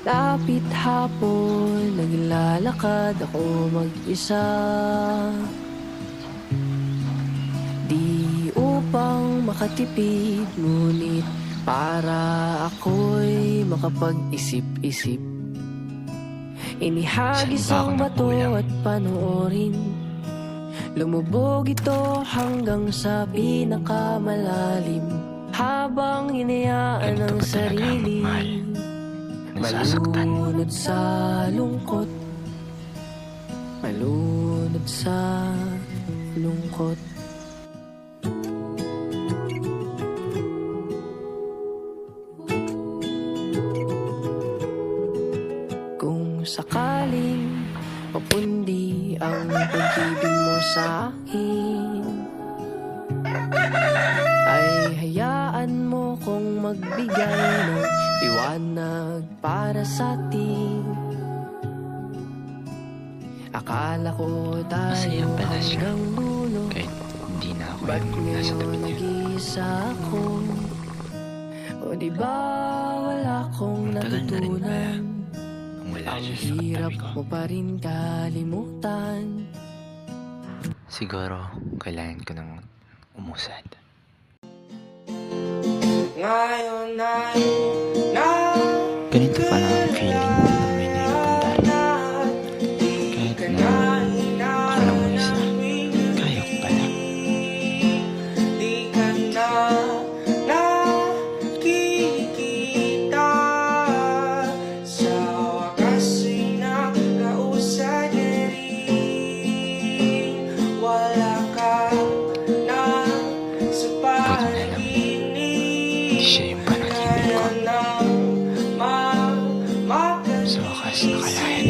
Lapit hapon, naglalakad ako mag-isa. Di upang makatipid, ngunit para ako'y makapag-isip-isip. Inihagis ang bato at panoorin. Lumubog ito hanggang sa pinakamalalim, habang hinayaan ang sarili malunod sa lungkot, malunod sa lungkot. Kung sakaling mapundi ang pag-ibig mo sa akin, ay hayaan mo kong magbigay ng liwanag para sa atin. Akala ko tayo hanggang dulo, kahit hindi na ako ba't yung nasa tabi ngayon niya. nag-iisa ako? O diba wala akong Tagal na rin ba natutunan? Kung wala Ang siya sa hirap katabi ko. mo pa rin kalimutan. Siguro kailangan ko nang umusad. Ngayon ay Ganito pala ang feeling na may naipunta rin. Kahit na ako lang mag-isa, kaya ko pala. di ka na nakikita. Sa wakas ay nakausad na rin. Wala ka na sa Buti na lang, hindi siya yung panaginip ko. Sa wakas, nakalayan